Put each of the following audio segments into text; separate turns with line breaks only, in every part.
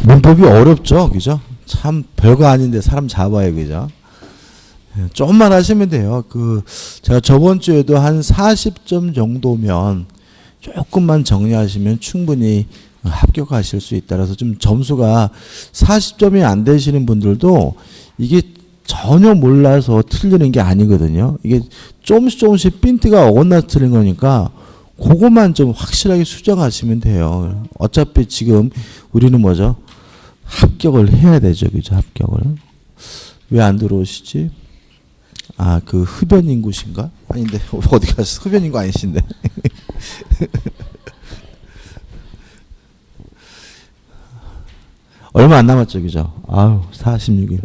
문법이 어렵죠, 그죠? 참 별거 아닌데 사람 잡아요, 그죠? 좀만 하시면 돼요. 제가 저번 주에도 한 40점 정도면 조금만 정리하시면 충분히 합격하실 수 있다. 그래서 좀 점수가 40점이 안 되시는 분들도 이게 전혀 몰라서 틀리는 게 아니거든요. 이게 조금씩 핀트가 어긋나서 틀린 거니까 그것만 좀 확실하게 수정하시면 돼요. 어차피 지금 우리는 뭐죠? 합격을 해야 되죠. 그죠? 합격을. 왜 안 들어오시지? 흡연 인구신가? 아닌데, 어디 갔어? 흡연 인구 아니신데. 얼마 안 남았죠, 그죠? 46일.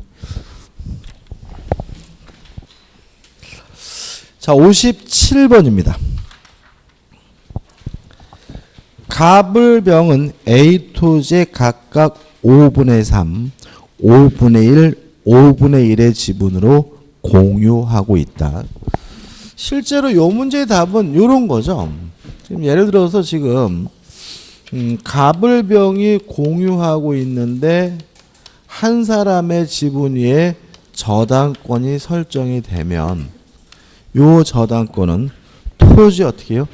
자, 57번입니다. 갑을병은 A 토지에 각각 5분의 3, 5분의 1, 5분의 1의 지분으로 공유하고 있다. 실제로 요 문제의 답은 요런 거죠. 지금 예를 들어서 지금 갑을병이 공유하고 있는데 한 사람의 지분 위에 저당권이 설정이 되면 요 저당권은 토지 어떻게 해요?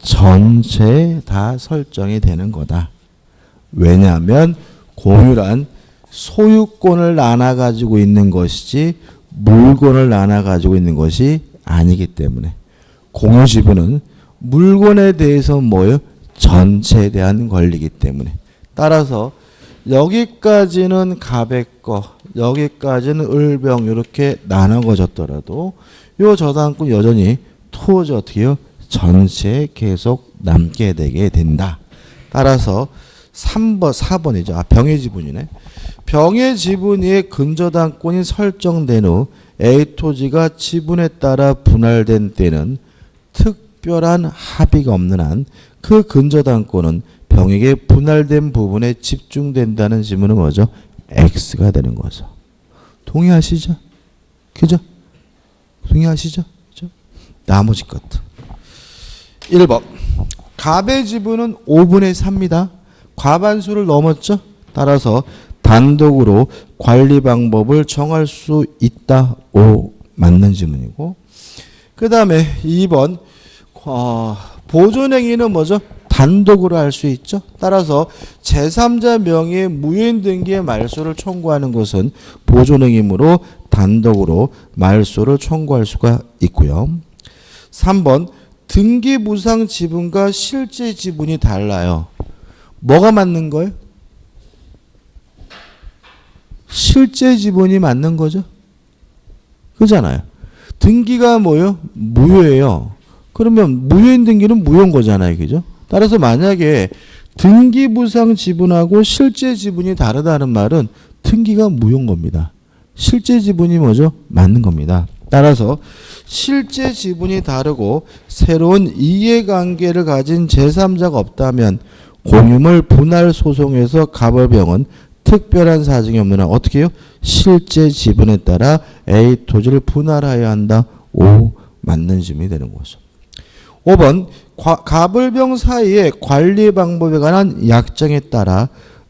전체에 다 설정이 되는 거다. 왜냐하면 공유란 소유권을 나눠 가지고 있는 것이지 물건을 나눠 가지고 있는 것이 아니기 때문에 공유 지분은 물건에 대해서 뭐예요? 전체에 대한 권리이기 때문에 따라서 여기까지는 갑의 거, 여기까지는 을병 이렇게 나눠져더라도 요 저당권 여전히 토지 어떻게 해요? 전체에 계속 남게 되게 된다. 따라서 3번, 4번이죠. 병의 지분이네. 병의 지분 위에 근저당권이 설정된 후 A 토지가 지분에 따라 분할된 때는 특별한 합의가 없는 한 그 근저당권은 병에게 분할된 부분에 집중된다는 지문은 뭐죠? X가 되는 거죠. 동의하시죠? 그죠? 동의하시죠? 그죠? 나머지 것도. 1번. 갑의 지분은 5분의 3입니다. 과반수를 넘었죠? 따라서 단독으로 관리 방법을 정할 수 있다. 오, 맞는 지문이고. 그 다음에 2번. 보존행위는 뭐죠? 단독으로 할 수 있죠. 따라서 제3자 명의의 무효인 등기의 말소를 청구하는 것은 보존행위이므로 단독으로 말소를 청구할 수가 있고요. 3번. 등기부상 지분과 실제 지분이 달라요. 뭐가 맞는 거예요? 실제 지분이 맞는 거죠. 그잖아요. 등기가 뭐예요? 무효예요. 그러면 무효인 등기는 무효인 거잖아요. 그죠? 따라서 만약에 등기부상 지분하고 실제 지분이 다르다는 말은 등기가 무효인 겁니다. 실제 지분이 뭐죠? 맞는 겁니다. 따라서 실제 지분이 다르고 새로운 이해관계를 가진 제3자가 없다면 공유물 분할 소송에서 갑을병은 특별한 사정이 없는 한 어떻게 해요? 실제 지분에 따라 A 토지를 분할하여야 한다. 오, 맞는 지문이 되는 거죠. 5번. 갑을병 사이의 관리 방법에 관한 약정에 따라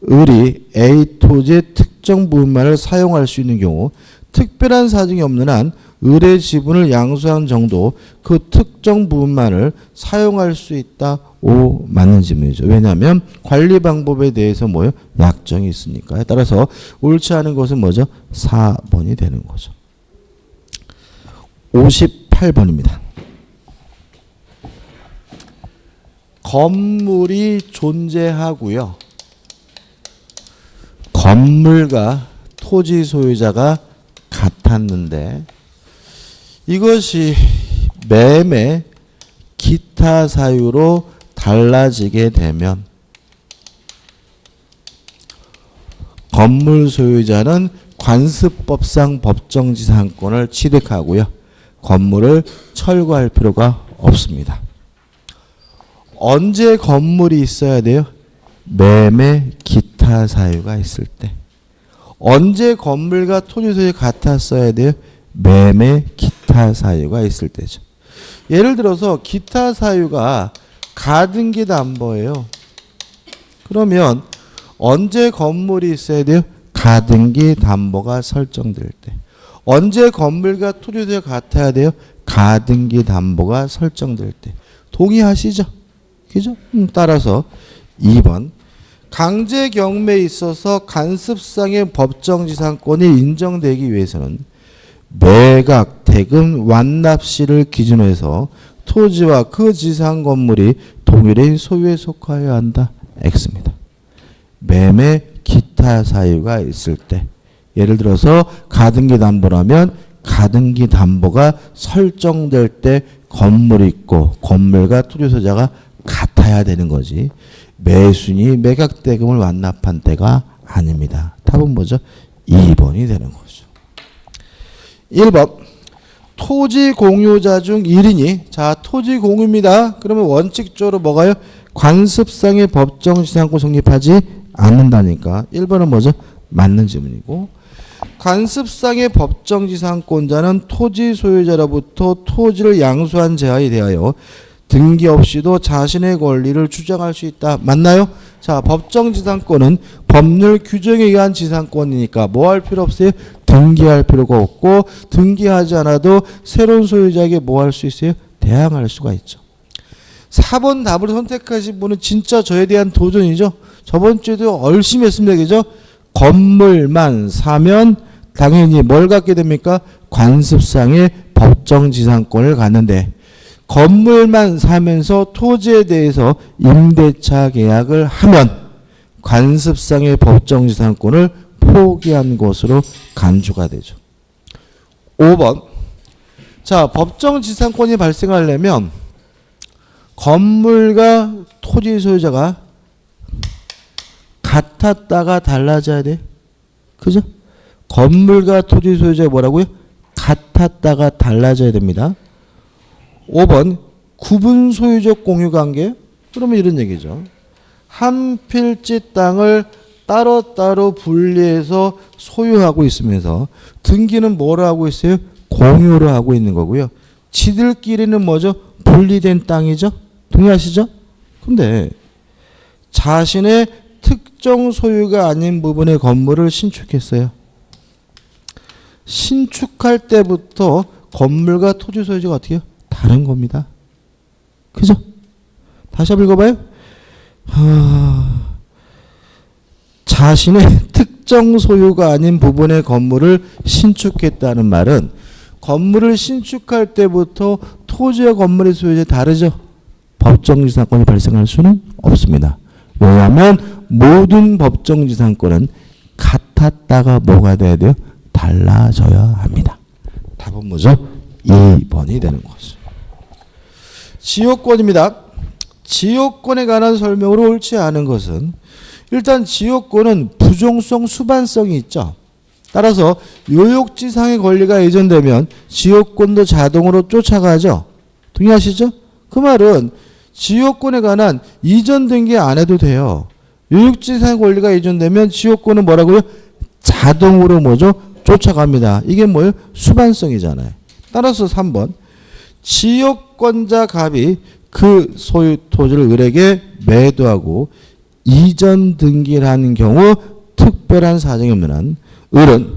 을이 A 토지의 특정 부분만을 사용할 수 있는 경우 특별한 사정이 없는 한 을의 지분을 양수한 정도 그 특정 부분만을 사용할 수 있다. 오, 맞는 지문이죠. 왜냐하면 관리 방법에 대해서 뭐예요? 약정이 있으니까요. 따라서 옳지 않은 것은 뭐죠? 4번이 되는 거죠. 58번입니다. 건물이 존재하고요. 건물과 토지 소유자가 같았는데 이것이 매매 기타 사유로 달라지게 되면 건물 소유자는 관습법상 법정지상권을 취득하고요. 건물을 철거할 필요가 없습니다. 언제 건물이 있어야 돼요? 매매 기타 사유가 있을 때. 언제 건물과 토지 소유가 같았어야 돼요? 매매 기타 사유가 있을 때죠. 예를 들어서 기타 사유가 가등기 담보예요. 그러면 언제 건물이 있어야 돼요? 가등기 담보가 설정될 때. 언제 건물과 토지소유가 같아야 돼요? 가등기 담보가 설정될 때. 동의하시죠? 그죠? 따라서 2번. 강제 경매에 있어서 간습상의 법정지상권이 인정되기 위해서는 매각, 대금, 완납시를 기준으로 해서 토지와 그 지상 건물이 동일인 소유에 속하여야 한다. X입니다. 매매, 기타 사유가 있을 때, 예를 들어서 가등기 담보라면 가등기 담보가 설정될 때 건물이 있고 건물과 토지 소유자가 같아야 되는 거지. 매순이 매각 대금을 완납한 때가 아닙니다. 답은 뭐죠? 2번이 되는 거죠. 1번. 토지 공유자 중 1인이, 자, 토지 공유입니다. 그러면 원칙적으로 뭐가요? 관습상의 법정지상권 성립하지 않는다니까. 1번은 뭐죠? 맞는 질문이고. 관습상의 법정지상권자는 토지 소유자로부터 토지를 양수한 제하에 대하여 등기 없이도 자신의 권리를 주장할 수 있다. 맞나요? 자, 법정지상권은 법률 규정에 의한 지상권이니까 뭐 할 필요 없어요? 등기할 필요가 없고, 등기하지 않아도 새로운 소유자에게 뭐 할 수 있어요? 대항할 수가 있죠. 4번 답을 선택하신 분은 진짜 저에 대한 도전이죠. 저번 주에도 열심히 했습니다. 그죠? 건물만 사면 당연히 뭘 갖게 됩니까? 관습상의 법정지상권을 갖는데, 건물만 사면서 토지에 대해서 임대차 계약을 하면 관습상의 법정지상권을 포기한 것으로 간주가 되죠. 5번. 자, 법정지상권이 발생하려면 건물과 토지 소유자가 같았다가 달라져야 돼. 그죠? 건물과 토지 소유자가 뭐라고요? 같았다가 달라져야 됩니다. 5번. 구분 소유적 공유관계. 그러면 이런 얘기죠. 한 필지 땅을 따로따로 분리해서 소유하고 있으면서 등기는 뭐로 하고 있어요? 공유로 하고 있는 거고요. 지들끼리는 뭐죠? 분리된 땅이죠? 동의하시죠? 근데 자신의 특정 소유가 아닌 부분의 건물을 신축했어요. 신축할 때부터 건물과 토지 소유자가 어떻게 해요? 다른 겁니다. 그죠? 다시 한번 읽어봐요. 자신의 특정 소유가 아닌 부분의 건물을 신축했다는 말은 건물을 신축할 때부터 토지와 건물의 소유자 다르죠. 법정지상권이 발생할 수는 없습니다. 왜냐하면 모든 법정지상권은 같았다가 뭐가 돼야 돼요? 달라져야 합니다. 답은 뭐죠? 2번이 되는 거죠. 지역권입니다. 지역권에 관한 설명으로 옳지 않은 것은, 일단 지역권은 부종성 수반성이 있죠. 따라서 요역지상의 권리가 이전되면 지역권도 자동으로 쫓아가죠. 동의하시죠? 그 말은 지역권에 관한 이전 등기 안 해도 돼요. 요역지상의 권리가 이전되면 지역권은 뭐라고요? 자동으로 뭐죠? 쫓아갑니다. 이게 뭐예요? 수반성이잖아요. 따라서 3번. 지역권자 갑이 그 소유 토지를 을에게 매도하고 이전 등기를 하는 경우 특별한 사정이 없는 한 을은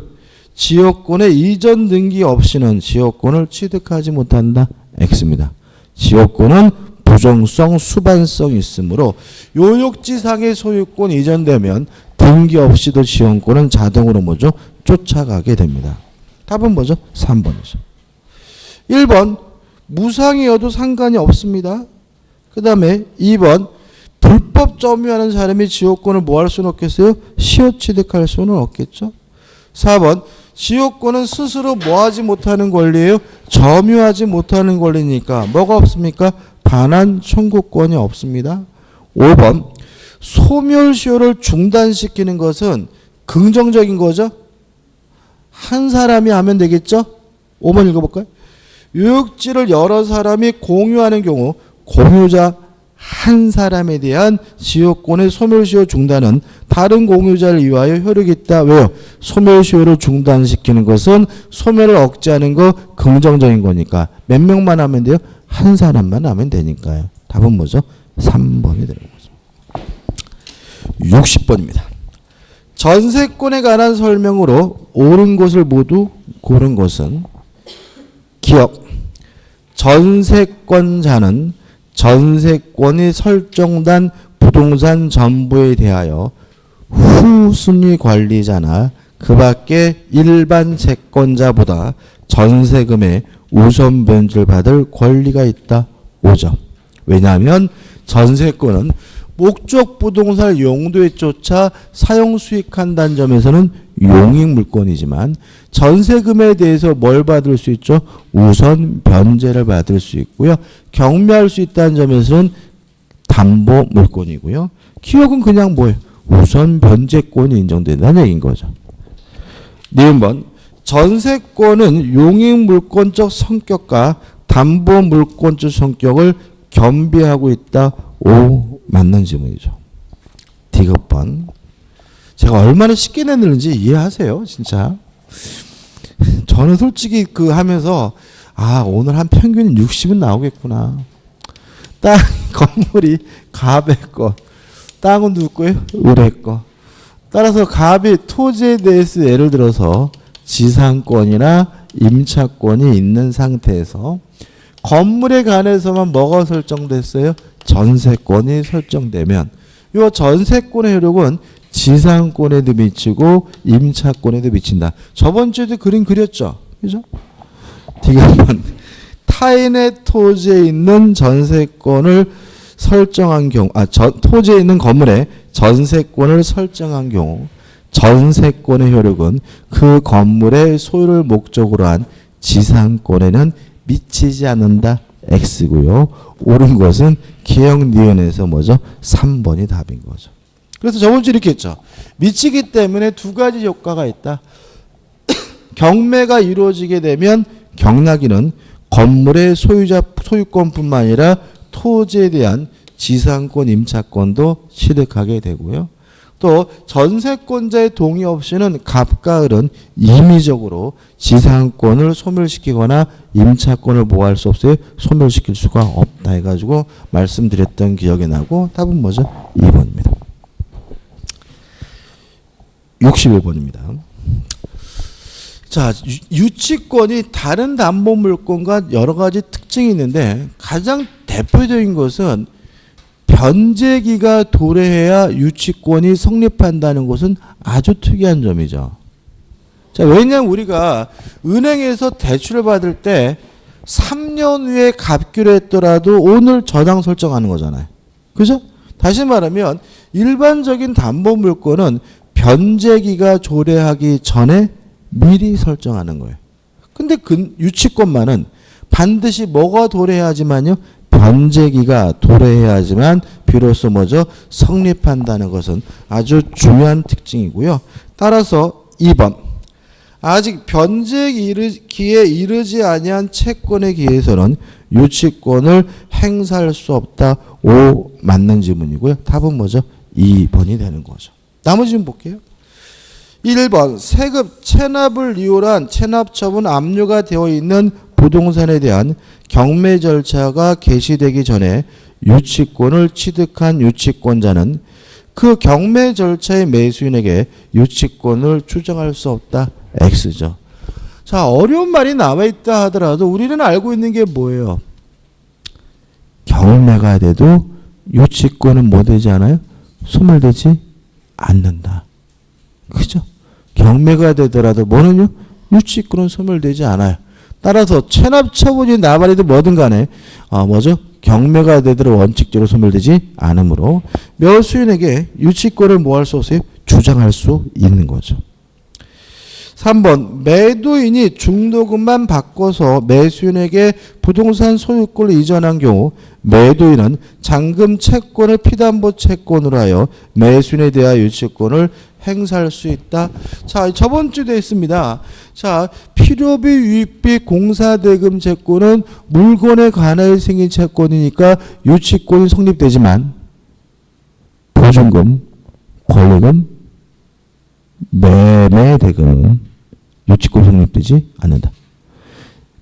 지역권의 이전 등기 없이는 지역권을 취득하지 못한다. X입니다. 지역권은 부정성, 수반성이 있으므로 요역지상의 소유권 이전되면 등기 없이도 지역권은 자동으로 뭐죠? 쫓아가게 됩니다. 답은 뭐죠? 3번이죠. 1번. 무상이어도 상관이 없습니다. 그 다음에 2번. 불법 점유하는 사람이 지역권을 뭐 할 수는 없겠어요? 시효 취득할 수는 없겠죠. 4번. 지역권은 스스로 뭐 하지 못하는 권리예요? 점유하지 못하는 권리니까 뭐가 없습니까? 반환 청구권이 없습니다. 5번. 소멸시효를 중단시키는 것은 긍정적인 거죠. 한 사람이 하면 되겠죠. 5번 읽어볼까요? 요역지를 여러 사람이 공유하는 경우 공유자 한 사람에 대한 지역권의 소멸시효 중단은 다른 공유자를 위하여 효력이 있다. 왜요? 소멸시효를 중단시키는 것은 소멸을 억제하는 거 긍정적인 거니까 몇 명만 하면 돼요? 한 사람만 하면 되니까요. 답은 뭐죠? 3번이 되는 거죠. 60번입니다. 전세권에 관한 설명으로 옳은 것을 모두 고른 것은 기억. 전세권자는 전세권이 설정된 부동산 전부에 대하여 후순위 관리자나 그 밖에 일반 채권자보다 전세금의 우선 변제를 받을 권리가 있다. 5점. 왜냐하면 전세권은 목적 부동산 용도에 쫓아 사용 수익한다는 점에서는 용익 물건이지만 전세금에 대해서 뭘 받을 수 있죠? 우선 변제를 받을 수 있고요. 경매할 수 있다는 점에서는 담보 물건이고요. 기억은 그냥 뭐예요? 우선 변제권이 인정된다는 얘기인 거죠. 니은번 전세권은 용익 물권적 성격과 담보 물권적 성격을 겸비하고 있다. 오, 맞는 질문이죠. 디귿번. 제가 얼마나 쉽게 냈는지 이해하세요, 진짜. 저는 솔직히 그 하면서 오늘 한 평균 60은 나오겠구나. 땅 건물이 갑의 거, 땅은 누구 거예요? 을의 거. 따라서 갑이 토지에 대해서 예를 들어서 지상권이나 임차권이 있는 상태에서 건물에 관해서만 뭐가 설정됐어요? 전세권이 설정되면 이 전세권의 효력은 지상권에도 미치고 임차권에도 미친다. 저번 주에도 그림 그렸죠? 그죠? 디귿번 타인의 토지에 있는 전세권을 설정한 경우, 토지에 있는 건물에 전세권을 설정한 경우 전세권의 효력은 그 건물의 소유를 목적으로 한 지상권에는 미치지 않는다. X고요. 옳은 것은 기억 니은에서 뭐죠? 3번이 답인 거죠. 그래서 저번 주에 이렇게 했죠. 미치기 때문에 두 가지 효과가 있다. 경매가 이루어지게 되면 경락인은 건물의 소유권뿐만 아니라 토지에 대한 지상권, 임차권도 취득하게 되고요. 또 전세권자의 동의 없이는 갑과 을은 임의적으로 지상권을 소멸시키거나 임차권을 보호할 수 없어요. 소멸시킬 수가 없다 해가지고 말씀드렸던 기억이 나고 답은 뭐죠? 2번입니다. 61번입니다. 자, 유치권이 다른 담보물권과 여러 가지 특징이 있는데 가장 대표적인 것은 변제기가 도래해야 유치권이 성립한다는 것은 아주 특이한 점이죠. 자, 왜냐하면 우리가 은행에서 대출을 받을 때 3년 후에 갚기로 했더라도 오늘 저당 설정하는 거잖아요. 그죠? 다시 말하면 일반적인 담보물권은 변제기가 도래하기 전에 미리 설정하는 거예요. 근데 유치권만은 반드시 뭐가 도래해야지만요? 변제기가 도래해야지만 비로소 뭐죠? 성립한다는 것은 아주 중요한 특징이고요. 따라서 2번. 아직 변제기에 이르지 아니한 채권에 기해서는 유치권을 행사할 수 없다. 5 맞는 지문이고요. 답은 뭐죠? 2번이 되는 거죠. 나머지 좀 볼게요. 1번 세급 체납을 이유로 체납처분 압류가 되어 있는 부동산에 대한 경매 절차가 개시되기 전에 유치권을 취득한 유치권자는 그 경매 절차의 매수인에게 유치권을 추정할 수 없다. X죠. 자, 어려운 말이 남아있다 하더라도 우리는 알고 있는 게 뭐예요? 경매가 돼도 유치권은 뭐 되지 않아요? 소멸되지 않는다. 그죠? 경매가 되더라도 뭐는요? 유치권은 소멸되지 않아요. 따라서 체납처분이 나발이든 뭐든 간에 뭐죠? 경매가 되도록 원칙적으로 소멸되지 않으므로 매수인에게 유치권을 뭐 할 수 없어요? 주장할 수 있는 거죠. 3번 매도인이 중도금만 바꿔서 매수인에게 부동산 소유권을 이전한 경우 매도인은 잔금 채권을 피담보 채권으로 하여 매수인에 대한 유치권을 행사할 수 있다. 자, 저번 주도 했습니다. 자, 필요비, 유익비, 공사대금 채권은 물건에 관하여 생긴 채권이니까 유치권이 성립되지만 보증금, 권리금, 매매대금은 유치권 성립되지 않는다.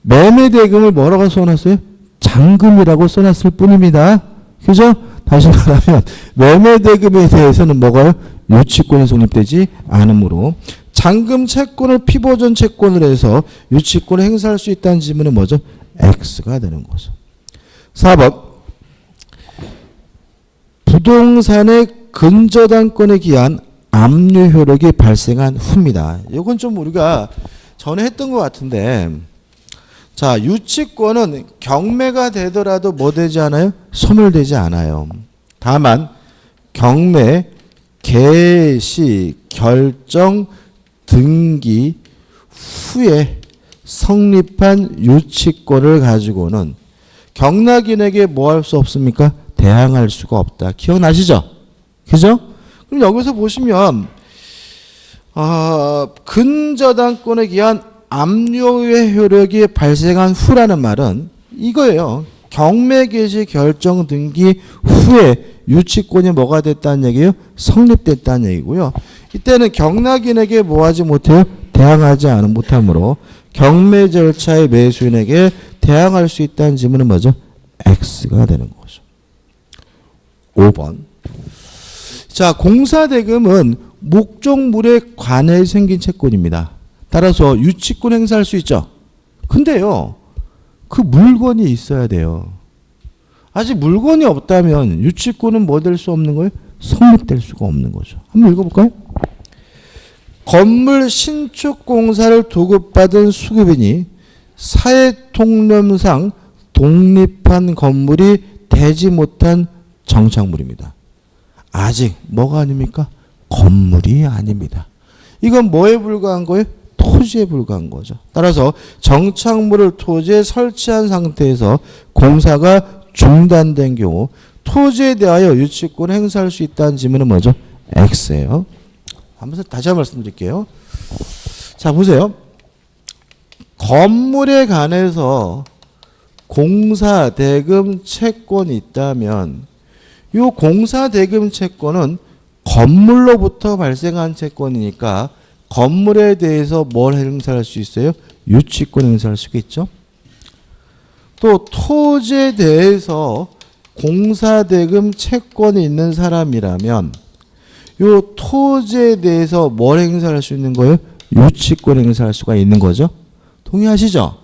매매대금을 뭐라고 써놨어요? 잔금이라고 써놨을 뿐입니다. 그죠? 다시 말하면 매매대금에 대해서는 뭐가요? 유치권이 성립되지 않으므로 잔금 채권을 피보전 채권을 해서 유치권을 행사할 수 있다는 지문은 뭐죠? X가 되는 거죠. 4번 부동산의 근저당권에 기한 압류 효력이 발생한 후입니다. 이건 좀 우리가 전에 했던 것 같은데, 자, 유치권은 경매가 되더라도 뭐 되지 않아요? 소멸되지 않아요. 다만 경매, 개시, 결정, 등기 후에 성립한 유치권을 가지고는 경락인에게 뭐 할 수 없습니까? 대항할 수가 없다. 기억나시죠? 그죠? 그럼 여기서 보시면 근저당권에 기한 압류의 효력이 발생한 후라는 말은 이거예요. 경매 개시 결정 등기 후에 유치권이 뭐가 됐다는 얘기예요? 성립됐다는 얘기고요. 이때는 경락인에게 뭐 하지 못해요? 대항하지 못하므로 경매 절차의 매수인에게 대항할 수 있다는 지문은 뭐죠? X가 되는 거죠. 5번. 자, 공사대금은 목적물에 관해 생긴 채권입니다. 따라서 유치권 행사할 수 있죠. 근데요, 그 물건이 있어야 돼요. 아직 물건이 없다면 유치권은 뭐 될 수 없는 거예요? 성립될 수가 없는 거죠. 한번 읽어볼까요? 건물 신축 공사를 도급받은 수급인이 사회통념상 독립한 건물이 되지 못한 정착물입니다. 아직 뭐가 아닙니까? 건물이 아닙니다. 이건 뭐에 불과한 거예요? 토지에 불과한 거죠. 따라서 정착물을 토지에 설치한 상태에서 공사가 중단된 경우 토지에 대하여 유치권을 행사할 수 있다는 지문은 뭐죠? X예요. 다시 한번 말씀드릴게요. 자, 보세요. 건물에 관해서 공사대금 채권이 있다면 이 공사대금 채권은 건물로부터 발생한 채권이니까 건물에 대해서 뭘 행사할 수 있어요? 유치권 행사할 수가 있죠. 또 토지에 대해서 공사대금 채권이 있는 사람이라면 이 토지에 대해서 뭘 행사할 수 있는 거예요? 유치권 행사할 수가 있는 거죠. 동의하시죠?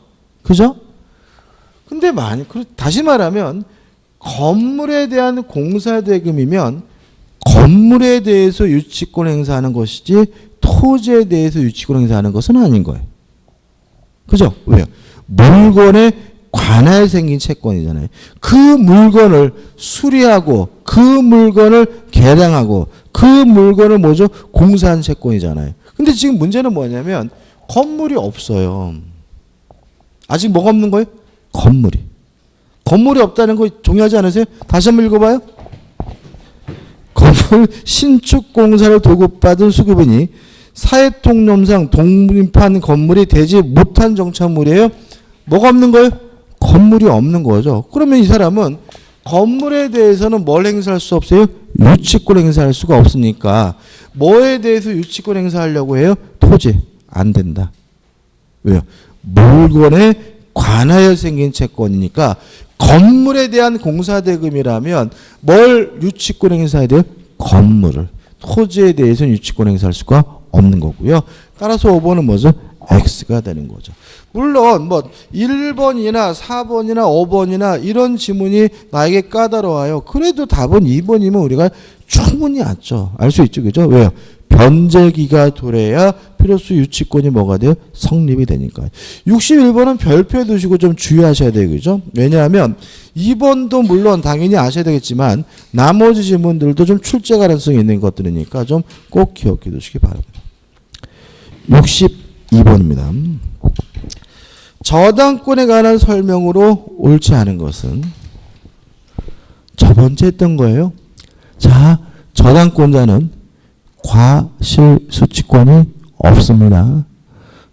그죠? 근데 다시 말하면 건물에 대한 공사대금이면 건물에 대해서 유치권 행사하는 것이지 토지에 대해서 유치권 행사하는 것은 아닌 거예요. 그죠? 왜요? 물건에 관하여 생긴 채권이잖아요. 그 물건을 수리하고 그 물건을 개량하고 그 물건을 뭐죠? 공사한 채권이잖아요. 근데 지금 문제는 뭐냐면 건물이 없어요. 아직 뭐가 없는 거예요? 건물이 없다는 거 동의하지 않으세요? 다시 한번 읽어봐요. 건물 신축 공사를 도급받은 수급인이 사회통념상 독립한 건물이 되지 못한 정착물이에요. 뭐가 없는 거예요? 건물이 없는 거죠. 그러면 이 사람은 건물에 대해서는 뭘 행사할 수 없어요? 유치권 행사할 수가 없으니까 뭐에 대해서 유치권 행사하려고 해요? 토지. 안 된다. 왜요? 물건에 관하여 생긴 채권이니까 건물에 대한 공사대금이라면 뭘 유치권 행사해야 돼요? 건물을. 토지에 대해서는 유치권 행사할 수가 없는 거고요. 따라서 5번은 뭐죠? X가 되는 거죠. 물론 뭐 1번이나 4번이나 5번이나 이런 지문이 나에게 까다로워요. 그래도 답은 2번이면 우리가 충분히 알 수 있죠. 그죠? 왜요? 변제기가 도래야 필요수 유치권이 뭐가 돼요? 성립이 되니까. 61번은 별표에 두시고 좀 주의하셔야 돼요. 그죠? 왜냐하면 2번도 물론 당연히 아셔야 되겠지만 나머지 지문들도 좀 출제 가능성이 있는 것들이니까 좀 꼭 기억해 두시기 바랍니다. 62번입니다. 저당권에 관한 설명으로 옳지 않은 것은 첫 번째 했던 거예요. 자, 저당권자는 과실수취권이 없습니다.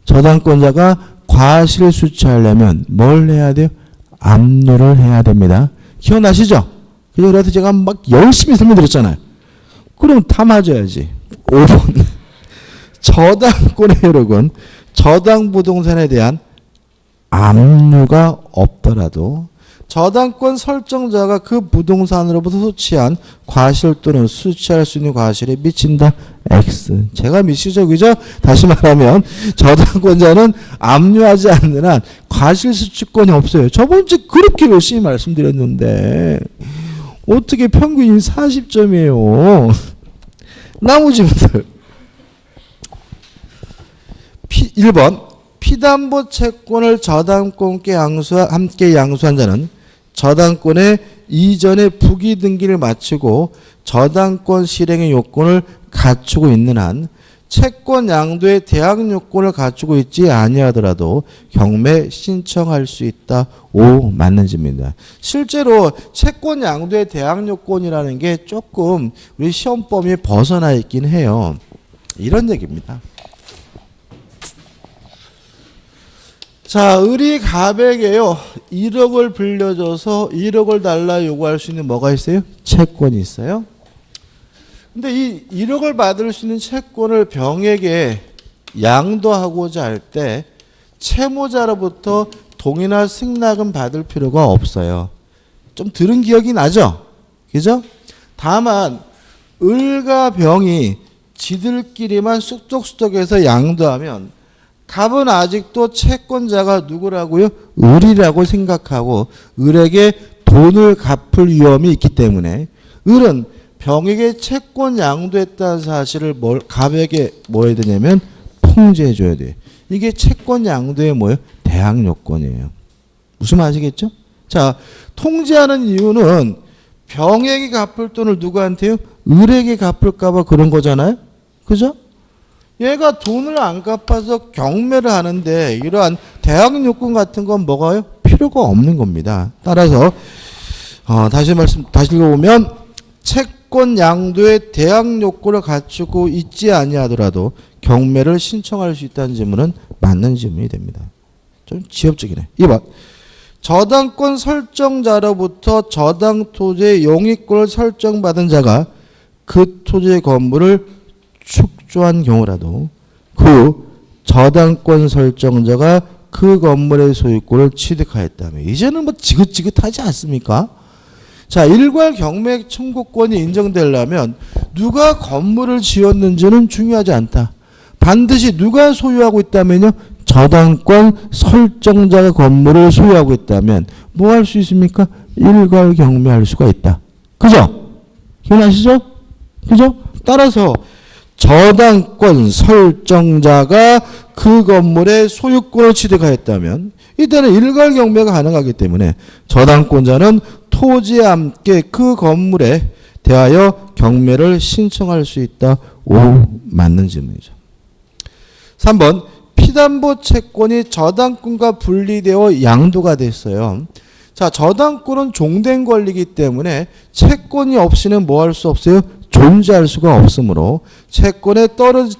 저당권자가 과실수취하려면 뭘 해야 돼요? 압류를 해야 됩니다. 기억나시죠? 그래서 제가 막 열심히 설명드렸잖아요. 그럼 다 맞아야지. 5번. 저당권의 효력은 저당부동산에 대한 압류가 없더라도 저당권 설정자가 그 부동산으로부터 소취한 과실 또는 수취할 수 있는 과실에 미친다. X. 제가 미치죠. 그죠? 다시 말하면 저당권자는 압류하지 않는 한 과실 수취권이 없어요. 저번 주에 그렇게 열심히 말씀드렸는데 어떻게 평균이 40점이에요. 나머지 분들. 1번. 피담보 채권을 저당권께 함께 양수한 자는 저당권의 이전의 부기 등기를 마치고 저당권 실행의 요건을 갖추고 있는 한 채권 양도의 대항 요건을 갖추고 있지 아니하더라도 경매 신청할 수 있다. 오, 맞는 질문입니다. 실제로 채권 양도의 대항 요건이라는 게 조금 우리 시험 범위에 벗어나 있긴 해요. 이런 얘기입니다. 자, 을이 갑에게요 1억을 빌려줘서 1억을 달라 요구할 수 있는 뭐가 있어요? 채권이 있어요. 근데 이 1억을 받을 수 있는 채권을 병에게 양도하고자 할 때 채무자로부터 동의나 승낙은 받을 필요가 없어요. 좀 들은 기억이 나죠? 그죠? 다만 을과 병이 지들끼리만 쑥덕쑥덕해서 양도하면 갑은 아직도 채권자가 누구라고요? 을이라고 생각하고 을에게 돈을 갚을 위험이 있기 때문에 을은 병에게 채권 양도했다는 사실을 갑에게 뭐 해야 되냐면 통지해 줘야 돼요. 이게 채권 양도의 뭐예요? 대항 요건이에요. 무슨 말 아시겠죠? 자, 통지하는 이유는 병에게 갚을 돈을 누구한테요? 을에게 갚을까 봐 그런 거잖아요. 그죠? 얘가 돈을 안 갚아서 경매를 하는데 이러한 대항 요건 같은 건 뭐가요? 필요가 없는 겁니다. 따라서 다시 읽어보면 채권 양도의 대항 요건을 갖추고 있지 아니하더라도 경매를 신청할 수 있다는 질문은 맞는 질문이 됩니다. 좀 지엽적이네. 2번. 저당권 설정자로부터 저당 토지의 용익권을 설정받은 자가 그 토지의 건물을 축조한 경우라도 그 저당권 설정자가 그 건물의 소유권을 취득하였다면 이제는 뭐 지긋지긋하지 않습니까? 자, 일괄 경매 청구권이 인정되려면 누가 건물을 지었는지는 중요하지 않다. 반드시 누가 소유하고 있다면요? 저당권 설정자가 건물을 소유하고 있다면 뭐 할 수 있습니까? 일괄 경매할 수가 있다. 그죠? 기억나시죠? 그죠? 따라서 저당권 설정자가 그 건물의 소유권을 취득하였다면 이때는 일괄 경매가 가능하기 때문에 저당권자는 토지에 함께 그 건물에 대하여 경매를 신청할 수 있다. 오, 맞는 질문이죠. 3번. 피담보 채권이 저당권과 분리되어 양도가 됐어요. 자, 저당권은 종된 권리이기 때문에 채권이 없이는 뭐 할 수 없어요? 존재할 수가 없으므로 채권에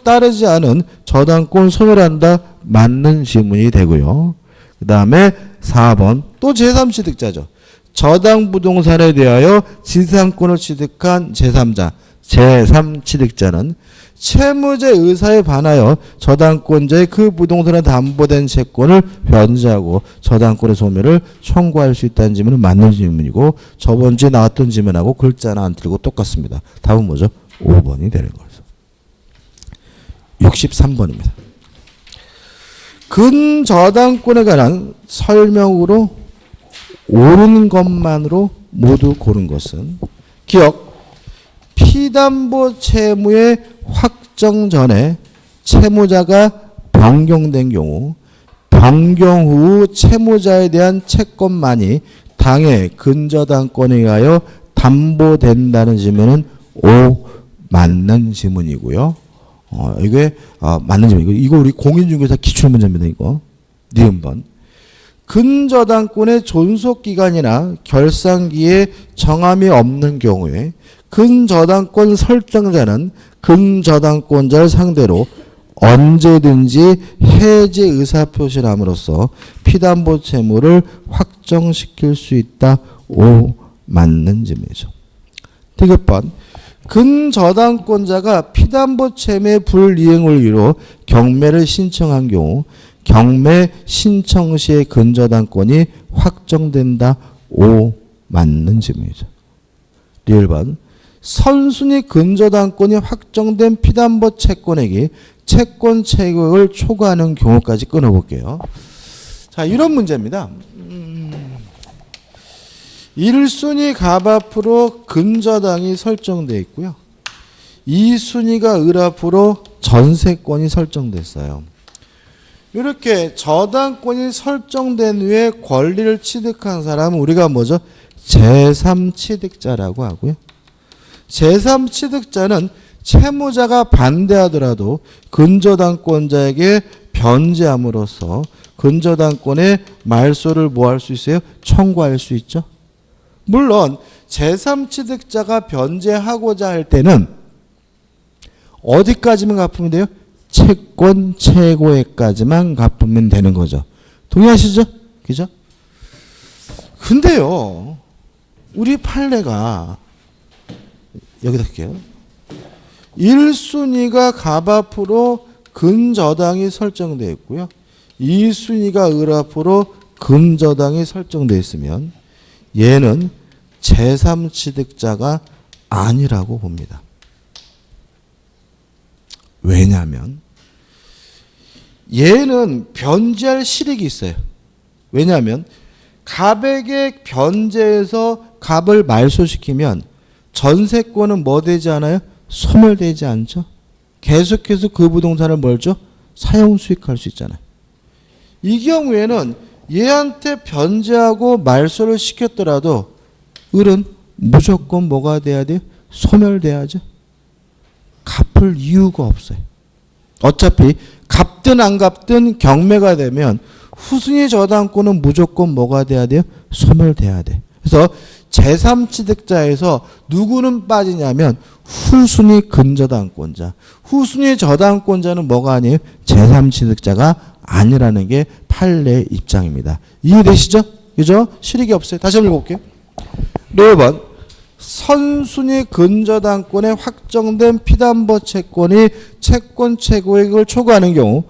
따르지 않은 저당권 소멸한다. 맞는 질문이 되고요. 그 다음에 4번. 또 제3취득자죠. 저당 부동산에 대하여 지상권을 취득한 제3자, 제3취득자는 채무자 의사에 반하여 저당권자의 그 부동산에 담보된 채권을 변제하고 저당권의 소멸을 청구할 수 있다는 질문은 맞는 질문이고 저번 주에 나왔던 질문하고 글자 하나 안 틀리고 똑같습니다. 답은 뭐죠? 5번이 되는 거죠. 63번입니다. 근저당권에 관한 설명으로 옳은 것만으로 모두 고른 것은 기억. 피담보 채무의 확정 전에 채무자가 변경된 경우 변경 후 채무자에 대한 채권만이 당해 근저당권에 의하여 담보된다는 질문은 오, 맞는 질문이고요. 이게 맞는 질문이고 이거 우리 공인중개사 기출문제입니다. 이거 니은번. 근저당권의 존속기간이나 결산기에 정함이 없는 경우에 근저당권 설정자는 근저당권자를 상대로 언제든지 해지 의사표시를 함으로써 피담보 채무를 확정시킬 수 있다. 오, 맞는 질문이죠. 디귿번. 근저당권자가 피담보 채무의 불이행을 이유로 경매를 신청한 경우 경매 신청 시의 근저당권이 확정된다. O 맞는 질문이죠. 리을번 선순위 근저당권이 확정된 피담보 채권액이 채권 채권을 초과하는 경우까지 끊어볼게요. 자, 이런 문제입니다. 1순위 갑 앞으로 근저당이 설정되어 있고요. 2순위가 을 앞으로 전세권이 설정됐어요. 이렇게 저당권이 설정된 후에 권리를 취득한 사람은 우리가 뭐죠? 제3취득자라고 하고요. 제3취득자는 채무자가 반대하더라도 근저당권자에게 변제함으로써 근저당권의 말소를 뭐 할 수 있어요? 청구할 수 있죠. 물론 제3취득자가 변제하고자 할 때는 어디까지만 갚으면 돼요? 채권 최고액까지만 갚으면 되는 거죠. 동의하시죠? 그죠? 근데요, 우리 판례가 여기다 할게요. 1순위가 갑 앞으로 근저당이 설정되어 있고요. 2순위가 을 앞으로 근저당이 설정되어 있으면 얘는 제3취득자가 아니라고 봅니다. 왜냐하면 얘는 변제할 실익이 있어요. 왜냐하면 갑에게 변제해서 갑을 말소시키면 전세권은 뭐 되지 않아요? 소멸되지 않죠. 계속해서 그 부동산을 뭘죠? 사용 수익할 수 있잖아요. 이 경우에는 얘한테 변제하고 말소를 시켰더라도 을은 무조건 뭐가 돼야 돼요? 소멸돼야죠. 갚을 이유가 없어요. 어차피 갚든 안 갚든 경매가 되면 후순위 저당권은 무조건 뭐가 돼야 돼요? 소멸돼야 돼. 그래서 제3취득자에서 누구는 빠지냐면 후순위 근저당권자. 후순위 저당권자는 뭐가 아니에요? 제3취득자가 아니라는 게 판례 입장입니다. 이해되시죠? 그죠? 실익이 없어요. 다시 한번 읽어볼게요. 1번 선순위 근저당권에 확정된 피담보 채권이 채권 최고액을 초과하는 경우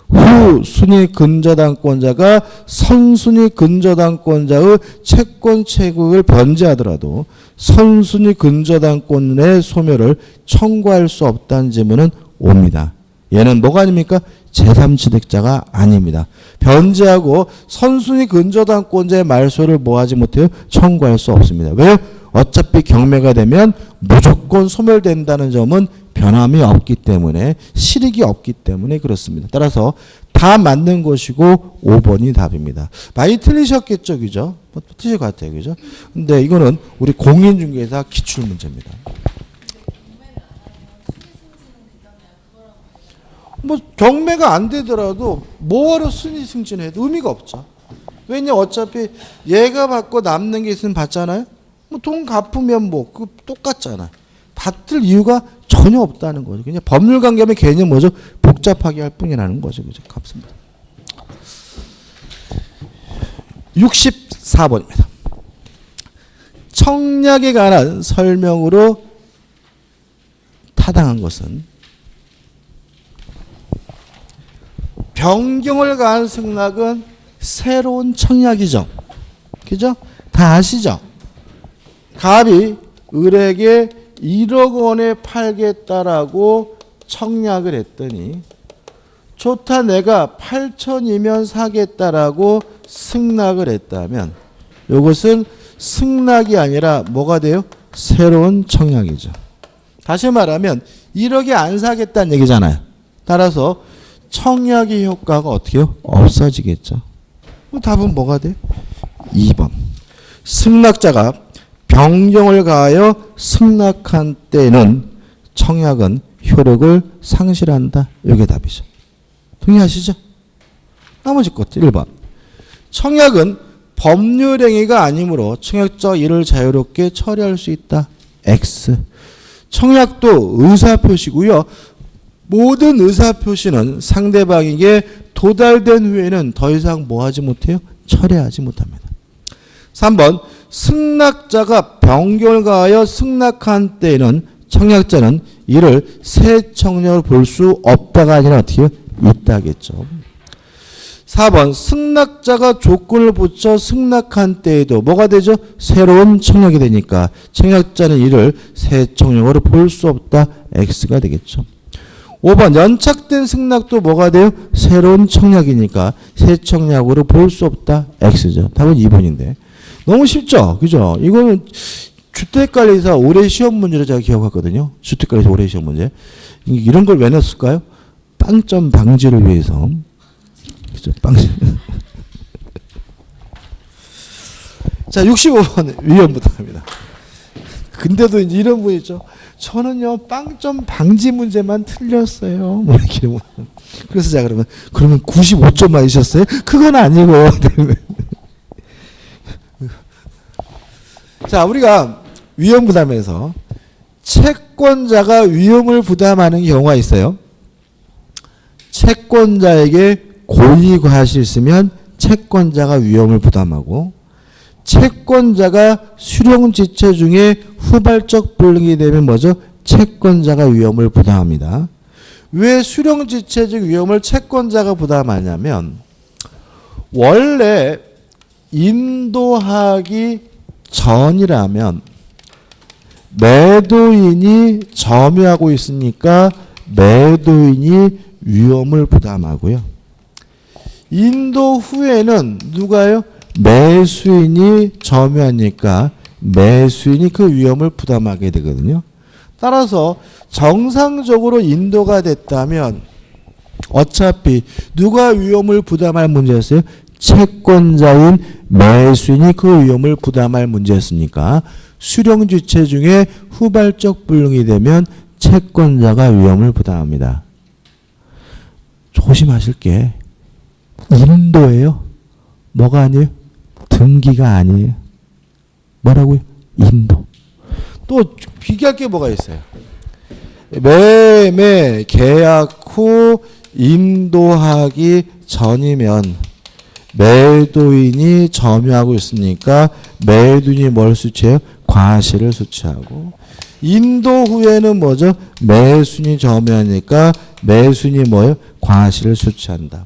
후순위 근저당권자가 선순위 근저당권자의 채권 최고액을 변제하더라도 선순위 근저당권의 소멸을 청구할 수 없다는 질문은 옵니다. 얘는 뭐가 아닙니까? 제3취득자가 아닙니다. 변제하고 선순위 근저당권자의 말소를 뭐하지 못해요? 청구할 수 없습니다. 왜요? 어차피 경매가 되면 무조건 소멸된다는 점은 변함이 없기 때문에 실익이 없기 때문에 그렇습니다. 따라서 다 맞는 것이고 5번이 답입니다. 많이 틀리셨겠죠, 그죠? 틀릴 것 같아요, 그죠? 근데 이거는 우리 공인중개사 기출 문제입니다. 뭐 경매가 안 되더라도 뭐하러 순위 승진해도 의미가 없죠. 왜냐 어차피 얘가 받고 남는 게 있으면 받잖아요. 뭐 돈 갚으면 뭐 그 똑같잖아. 받을 이유가 전혀 없다는 거죠. 그냥 법률 관계면 괜히 뭐죠? 복잡하게 할 뿐이라는 거죠. 그죠? 갚습니다. 64번입니다. 청약에 관한 설명으로 타당한 것은 변경을 가한 승낙은 새로운 청약이죠. 그죠? 다 아시죠? 갑이 을에게 1억 원에 팔겠다라고 청약을 했더니 좋다 내가 8천이면 사겠다라고 승낙을 했다면 이것은 승낙이 아니라 뭐가 돼요? 새로운 청약이죠. 다시 말하면 1억에 안 사겠다는 얘기잖아요. 따라서 청약의 효과가 어떻게 해요? 없어지겠죠. 답은 뭐가 돼? 2번. 승낙자가 변경을 가하여 승낙한 때는 청약은 효력을 상실한다. 이게 답이죠. 동의하시죠? 나머지 것들 1번. 청약은 법률행위가 아니므로 청약자 이를 자유롭게 처리할 수 있다. X. 청약도 의사표시고요. 모든 의사표시는 상대방에게 도달된 후에는 더 이상 뭐하지 못해요? 철회하지 못합니다. 3번 승낙자가 변경을 가하여 승낙한 때에는 청약자는 이를 새 청약으로 볼 수 없다가 아니라 어떻게 해요? 있다겠죠. 4번 승낙자가 조건을 붙여 승낙한 때에도 뭐가 되죠? 새로운 청약이 되니까 청약자는 이를 새 청약으로 볼 수 없다. X가 되겠죠. 5번 연착된 승낙도 뭐가 돼요? 새로운 청약이니까 새 청약으로 볼 수 없다. X죠. 답은 2번인데. 너무 쉽죠? 그죠? 이거는 주택관리사 올해 시험 문제로 제가 기억했거든요. 주택관리사 올해 시험 문제. 이런 걸 왜 넣었을까요? 빵점 방지를 위해서. 그죠? 방지. 자, 65번 위험부담입니다. 근데도 이제 이런 분 있죠. 저는요, 빵점 방지 문제만 틀렸어요. 뭐 이렇게. 그래서 제가 그러면 95점 맞으셨어요? 그건 아니고. 자, 우리가 위험 부담에서 채권자가 위험을 부담하는 경우가 있어요. 채권자에게 고의 과실이 있으면 채권자가 위험을 부담하고 채권자가 수령지체 중에 후발적 불능이 되면 뭐죠? 채권자가 위험을 부담합니다. 왜 수령지체적 위험을 채권자가 부담하냐면 원래 인도하기 전이라면 매도인이 점유하고 있으니까 매도인이 위험을 부담하고요. 인도 후에는 누가요? 매수인이 점유하니까 매수인이 그 위험을 부담하게 되거든요. 따라서 정상적으로 인도가 됐다면 어차피 누가 위험을 부담할 문제였어요? 채권자인 매수인이 그 위험을 부담할 문제였으니까 수령주체 중에 후발적 불능이 되면 채권자가 위험을 부담합니다. 조심하실 게 인도예요. 뭐가 아니에요? 등기가 아니에요. 뭐라고요? 인도. 또 비교할 게 뭐가 있어요? 매매 계약 후 인도하기 전이면 매도인이 점유하고 있으니까 매도인이 뭘 수취해요? 과실을 수취하고 인도 후에는 뭐죠? 매수인이 점유하니까 매수인이 뭐예요? 과실을 수취한다.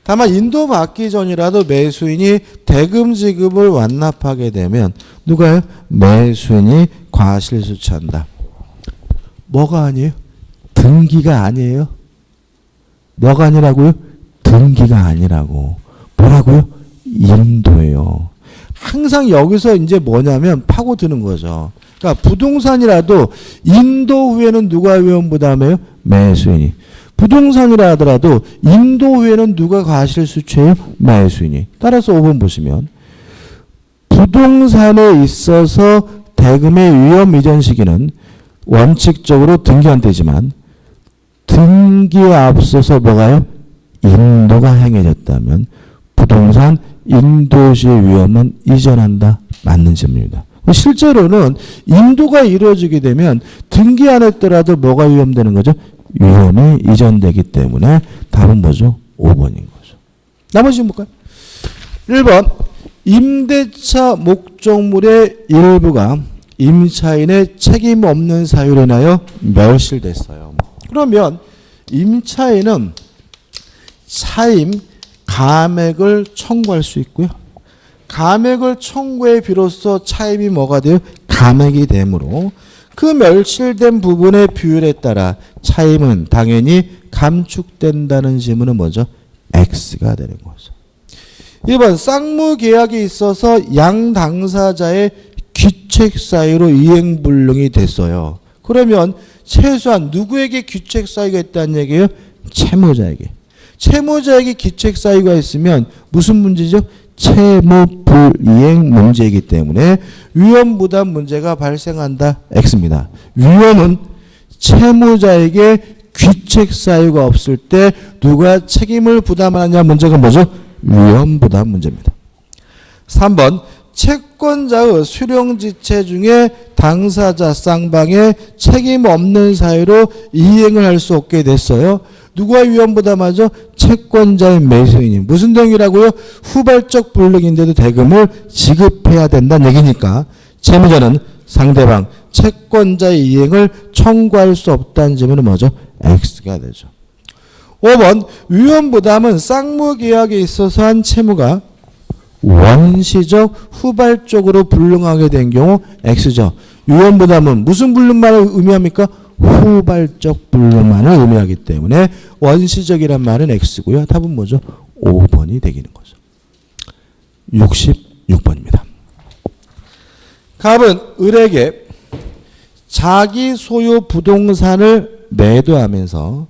다만 인도 받기 전이라도 매수인이 대금 지급을 완납하게 되면 누가요? 매수인이 과실 수취한다. 뭐가 아니에요? 등기가 아니에요. 뭐가 아니라고요? 등기가 아니라고. 뭐라고요? 인도예요. 항상 여기서 이제 뭐냐면 파고드는 거죠. 그러니까 부동산이라도 인도 후에는 누가 위험 부담해요? 매수인이. 부동산이라 하더라도 인도 후에는 누가 과실 수취해요? 매수인이. 따라서 5번 보시면 부동산에 있어서 대금의 위험 이전 시기는 원칙적으로 등기한테지만 등기에 앞서서 뭐가요? 인도가 행해졌다면 부동산 인도시의 위험은 이전한다. 맞는 질문입니다. 실제로는 인도가 이루어지게 되면 등기 안 했더라도 뭐가 위험되는 거죠? 위험이 이전되기 때문에 답은 뭐죠? 5번인 거죠. 나머지 볼까요? 1번 임대차 목적물의 일부가 임차인의 책임 없는 사유로 인하여 멸실됐어요. 그러면 임차인은 차임 감액을 청구할 수 있고요. 감액을 청구해 비로소 차임이 뭐가 돼요? 감액이 되므로 그 멸실된 부분의 비율에 따라 차임은 당연히 감축된다는 질문은 뭐죠? X가 되는 거죠. 2번 쌍무 계약에 있어서 양 당사자의 귀책 사유로 이행 불능이 됐어요. 그러면 최소한 누구에게 귀책 사유가 있다는 얘기예요? 채무자에게. 채무자에게 귀책 사유가 있으면 무슨 문제죠? 채무 불이행 문제이기 때문에 위험 부담 문제가 발생한다. X입니다. 위험은 채무자에게 귀책 사유가 없을 때 누가 책임을 부담하느냐 문제가 뭐죠? 위험 부담 문제입니다. 3번 채권자의 수령지체 중에 당사자 쌍방의 책임 없는 사유로 이행을 할 수 없게 됐어요. 누가 위험 부담하죠? 채권자인 매수인이. 무슨 등이라고요? 후발적 불능인데도 대금을 지급해야 된다는 얘기니까 채무자는 상대방 채권자의 이행을 청구할 수 없다는 점은 뭐죠? X가 되죠. 5번 위헌부담은 쌍무계약에 있어서 한 채무가 원시적 후발적으로 불능하게 된 경우 X죠. 위헌부담은 무슨 불능만을 의미합니까? 후발적 불능만을 의미하기 때문에 원시적이란 말은 X고요. 답은 뭐죠? 5번이 되기는 거죠. 66번입니다. 갑은 을에게 자기 소유 부동산을 매도하면서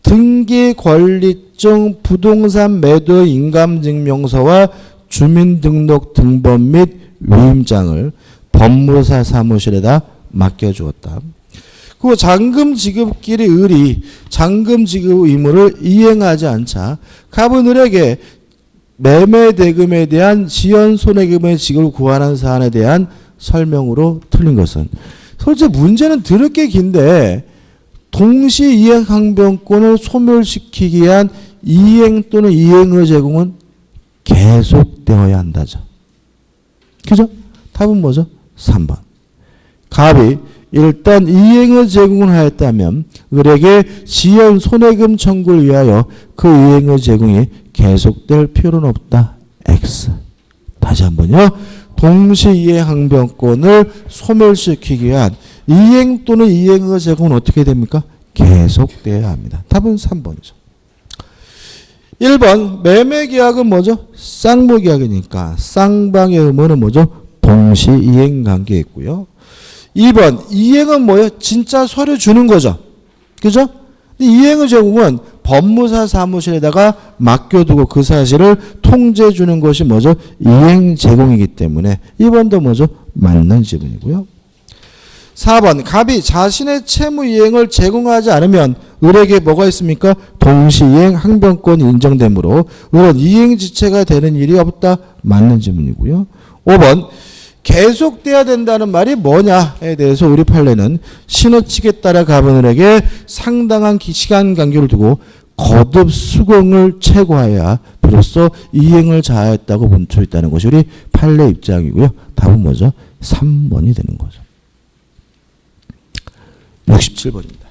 등기 권리증 부동산 매도 인감증명서와 주민등록 등본 및 위임장을 법무사 사무실에다 맡겨주었다. 그 잔금 지급끼리 을이 잔금 지급 의무를 이행하지 않자 갑은 을에게 매매 대금에 대한 지연 손해금의 지급을 구하는 사안에 대한 설명으로 틀린 것은, 솔직히 문제는 드럽게 긴데 동시 이행 항변권을 소멸시키기 위한 이행 또는 이행의 제공은 계속되어야 한다죠. 그죠? 답은 뭐죠? 3번. 갑이 일단 이행의 제공을 하였다면 을에게 지연 손해금 청구를 위하여 그 이행의 제공이 계속될 필요는 없다. X. 다시 한번요. 동시 이행 항변권을 소멸시키기 위한 이행 또는 이행의 제공은 어떻게 됩니까? 계속돼야 합니다. 답은 3번이죠. 1번 매매계약은 뭐죠? 쌍무계약이니까 쌍방의 의무는 뭐죠? 동시 이행 관계에 있고요. 2번 이행은 뭐예요? 진짜 서류 주는 거죠. 그죠? 이행의 제공은 법무사 사무실에다가 맡겨두고 그 사실을 통지해 주는 것이 뭐죠? 이행 제공이기 때문에 2번도 뭐죠? 맞는 지문이고요. 4번 갑이 자신의 채무 이행을 제공하지 않으면 을에게 뭐가 있습니까? 동시이행 항변권이 인정되므로 을은 이행지체가 되는 일이 없다. 맞는 지문이고요. 5번 계속돼야 된다는 말이 뭐냐에 대해서 우리 판례는 신호칙에 따라 갑은 을에게 상당한 시간 간격을 두고 거듭 수긍을 최고하여야 비로소 이행을 자하였다고 본 수 있다는 것이 우리 판례 입장이고요. 답은 뭐죠? 3번이 되는 거죠. 67번입니다.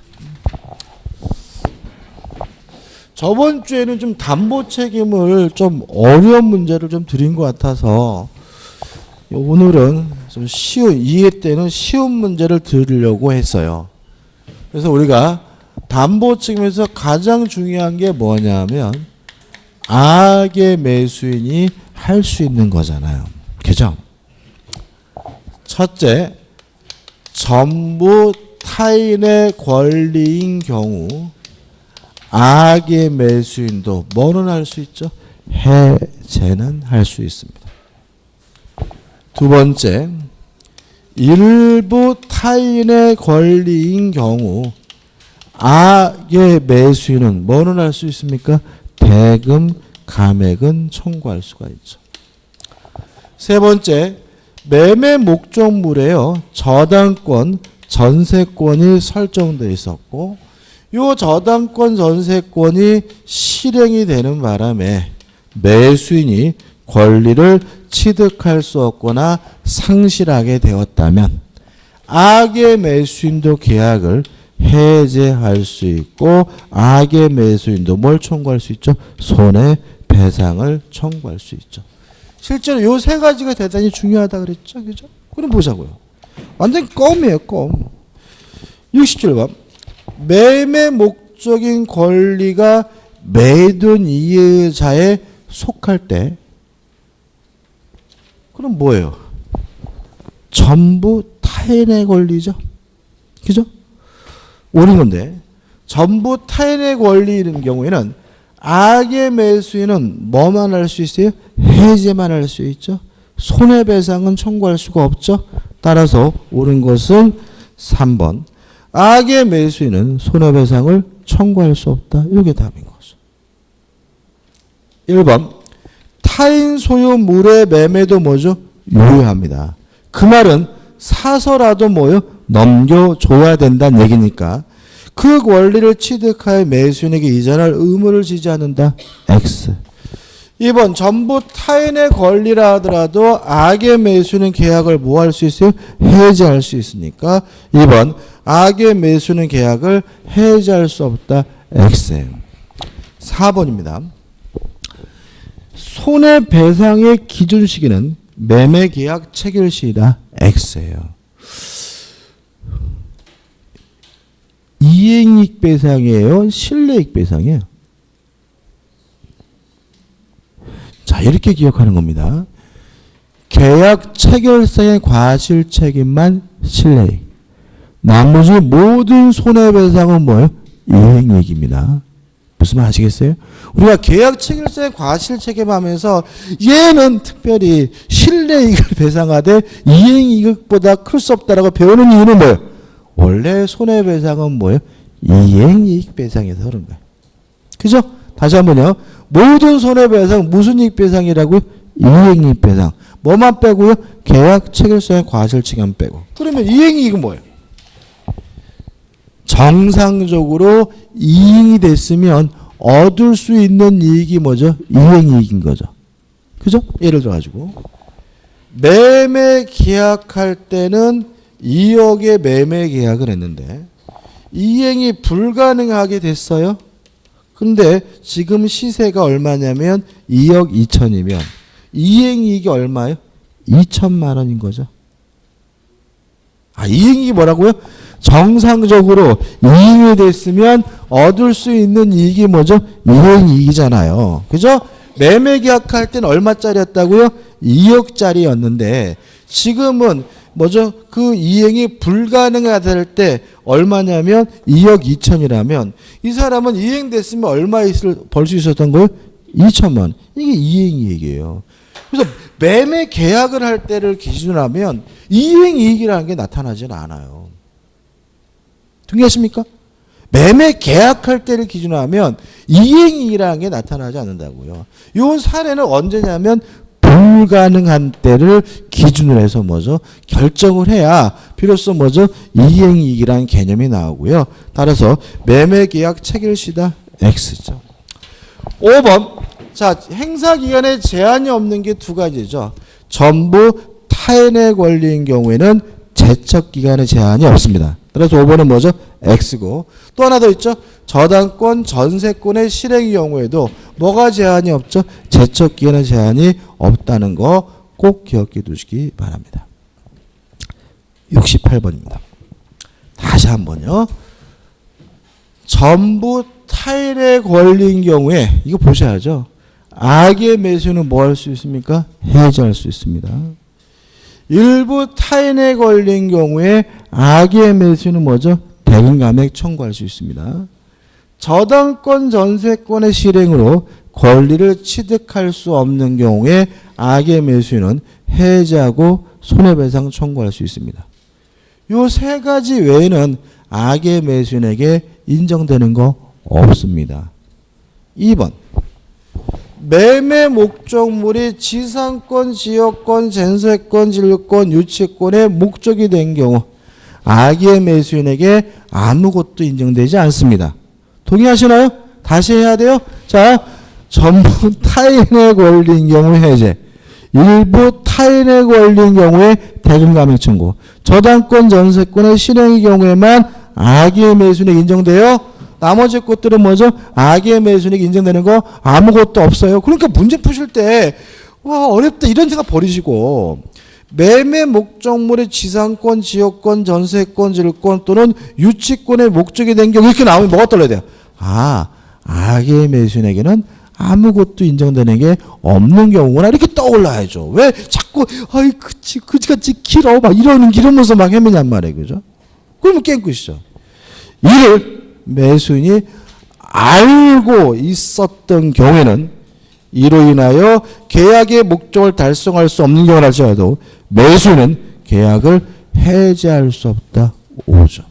저번 주에는 좀 담보 책임을 좀 어려운 문제를 좀 드린 것 같아서 오늘은 좀 쉬운, 이해 때는 쉬운 문제를 드리려고 했어요. 그래서 우리가 담보 책임에서 가장 중요한 게 뭐냐면 악의 매수인이 할 수 있는 거잖아요. 그죠? 첫째, 전부 타인의 권리인 경우 악의 매수인도 뭐는 할 수 있죠? 해제는 할 수 있습니다. 두 번째, 일부 타인의 권리인 경우 악의 매수인은 뭐는 할 수 있습니까? 대금, 감액은 청구할 수가 있죠. 세 번째, 매매 목적물에요. 저당권, 전세권이 설정되어 있었고 이 저당권, 전세권이 실행이 되는 바람에 매수인이 권리를 취득할 수 없거나 상실하게 되었다면 악의 매수인도 계약을 해제할 수 있고 악의 매수인도 뭘 청구할 수 있죠? 손해배상을 청구할 수 있죠. 실제로 이 세 가지가 대단히 중요하다 그랬죠. 그죠? 그럼 보자고요. 완전 껌이에요, 껌. 67번. 매매 목적인 권리가 매도인 이해자에 속할 때 그럼 뭐예요? 전부 타인의 권리죠. 그죠? 옳은 건데 전부 타인의 권리인 경우에는 악의 매수인은 뭐만 할 수 있어요? 해제만 할 수 있죠. 손해배상은 청구할 수가 없죠. 따라서 옳은 것은 3번. 악의 매수인은 손해배상을 청구할 수 없다. 이게 답인 거죠. 1번. 타인 소유 물의 매매도 뭐죠? 유효합니다. 그 말은 사서라도 뭐요? 넘겨줘야 된다는 얘기니까 그 권리를 취득하여 매수인에게 이전할 의무를 지지 않는다. X. 2번 전부 타인의 권리라 하더라도 악의 매수는 계약을 뭐 할 수 있어요? 해제할 수 있으니까 2번 악의 매수는 계약을 해제할 수 없다. X. 4번입니다. 손해배상의 기준 시기는 매매계약 체결 시이다. X예요. 이행이익 배상이에요? 실내이익 배상이에요? 자, 이렇게 기억하는 겁니다. 계약 체결상의 과실 책임만 실내이익. 나머지 모든 손해배상은 뭐예요? 이행이익입니다. 무슨 말 아시겠어요? 우리가 계약 체결상의 과실 책임하면서 얘는 특별히 실내이익을 배상하되 이행이익보다 클 수 없다라고 배우는 이유는 뭐예요? 원래 손해배상은 뭐예요? 이행이익 배상에서 그런 거예요. 그죠? 다시 한번요. 모든 손해배상 무슨 이익 배상이라고요? 이행이익 배상. 뭐만 빼고요? 계약 체결상의 과실 책임 빼고. 그러면 이행이익은 뭐예요? 정상적으로 이익이 됐으면 얻을 수 있는 이익이 뭐죠? 이행이익인 거죠. 그죠? 예를 들어가지고 매매 계약할 때는 2억의 매매 계약을 했는데 이행이 불가능하게 됐어요. 근데 지금 시세가 얼마냐면 2억 2천이면 이행이익이 얼마예요? 2천만 원인 거죠. 아, 이행이익이 뭐라고요? 정상적으로 이익이 됐으면 얻을 수 있는 이익이 뭐죠? 이행이익이잖아요. 그죠? 매매 계약할 때는 얼마짜리였다고요? 2억짜리였는데 지금은 뭐죠? 그 이행이 불가능하다 때 얼마냐면 2억 2천이라면 이 사람은 이행됐으면 얼마 벌 수 있었던 거예요? 2천만 원. 이게 이행이익이에요. 그래서 매매 계약을 할 때를 기준으로 하면 이행이익이라는 게 나타나지는 않아요. 동의하십니까? 매매 계약할 때를 기준으로 하면 이행이익이라는 게 나타나지 않는다고요. 이 사례는 언제냐면 불가능한 때를 기준으로 해서 뭐죠? 결정을 해야 비로소 뭐죠? 이행이익이라는 개념이 나오고요. 따라서 매매계약 체결시다 X죠. 5번. 자, 행사기간에 제한이 없는 게 두 가지죠. 전부 타인의 권리인 경우에는 제척기간에 제한이 없습니다. 따라서 5번은 뭐죠? X고. 또 하나 더 있죠. 저당권, 전세권의 실행의 경우에도 뭐가 제한이 없죠? 제척기간에 제한이 없다는 거 꼭 기억해 두시기 바랍니다. 68번입니다. 다시 한번요. 전부 타인의 권리인 경우에 이거 보셔야죠. 악의 매수는 뭐 할 수 있습니까? 해제할 수 있습니다. 일부 타인의 권리인 경우에 악의 매수는 뭐죠? 대금감액 청구할 수 있습니다. 저당권 전세권의 실행으로 권리를 취득할 수 없는 경우에 악의 매수인은 해제하고 손해배상 청구할 수 있습니다. 요 세 가지 외에는 악의 매수인에게 인정되는 거 없습니다. 2번. 매매 목적물이 지상권, 지역권, 전세권, 질권, 유치권의 목적이 된 경우 악의 매수인에게 아무것도 인정되지 않습니다. 동의하시나요? 다시 해야 돼요. 자, 전부 타인의 권리인 경우 해제, 일부 타인의 권리인 경우에 대금감액 청구, 저당권, 전세권의 실행의 경우에만 악의 매수인에게 인정돼요. 나머지 것들은 뭐죠? 악의 매수인에게 인정되는 거 아무것도 없어요. 그러니까 문제 푸실 때 와, 어렵다 이런 생각 버리시고 매매 목적물의 지상권, 지역권, 전세권, 질권 또는 유치권의 목적이 된 경우 이렇게 나오면 뭐가 떠올려야 돼요? 아, 악의 매수인에게는 아무것도 인정되는 게 없는 경우구나 이렇게 떠올라야죠. 왜 자꾸 아이 그지같이 길어 막 이러면서 막 헤매냔 말이에요. 그죠? 그러면 게임 끝이죠. 이를 매수인이 알고 있었던 경우에는 이로 인하여 계약의 목적을 달성할 수 없는 경우를 할지라도 매수인은 계약을 해제할 수 없다. 5죠.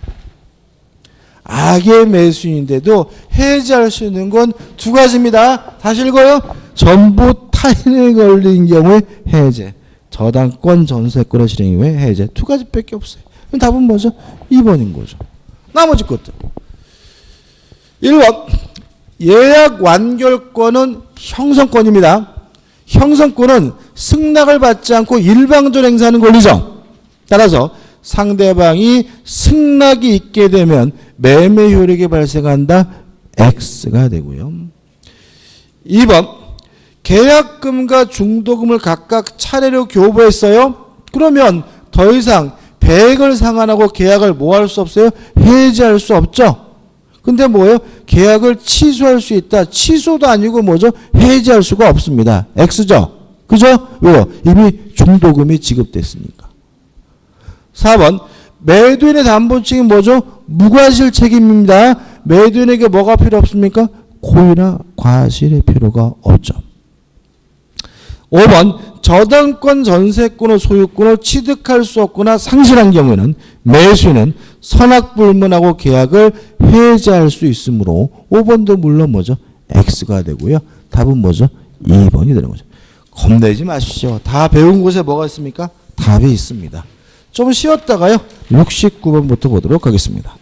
악의 매수인인데도 해제할 수 있는 건 두 가지입니다. 다시 읽어요. 전부 타인에 걸린 경우에 해제, 저당권, 전세권의 실행 경우에 해제. 두 가지밖에 없어요. 그럼 답은 뭐죠? 2번인 거죠. 나머지 것들. 1번. 예약 완결권은 형성권입니다. 형성권은 승낙을 받지 않고 일방적으로 행사하는 권리죠. 따라서 상대방이 승낙이 있게 되면 매매 효력이 발생한다. X가 되고요. 2번 계약금과 중도금을 각각 차례로 교부했어요. 그러면 더 이상 배액을 상환하고 계약을 뭐 할 수 없어요? 해지할 수 없죠. 근데 뭐예요? 계약을 취소할 수 있다. 취소도 아니고 뭐죠? 해지할 수가 없습니다. X죠? 그죠? 왜요? 이미 중도금이 지급됐으니까. 4번 매도인의 담보증이 뭐죠? 무과실 책임입니다. 매도인에게 뭐가 필요 없습니까? 고의나 과실의 필요가 없죠. 5번 저당권 전세권의 소유권을 취득할 수 없거나 상실한 경우에는 매수인은 선악불문하고 계약을 해지할 수 있으므로 5번도 물론 뭐죠? X가 되고요. 답은 뭐죠? 2번이 되는 거죠. 겁내지 마십시오. 다 배운 곳에 뭐가 있습니까? 답이 있습니다. 좀 쉬었다가요. 69번부터 보도록 하겠습니다.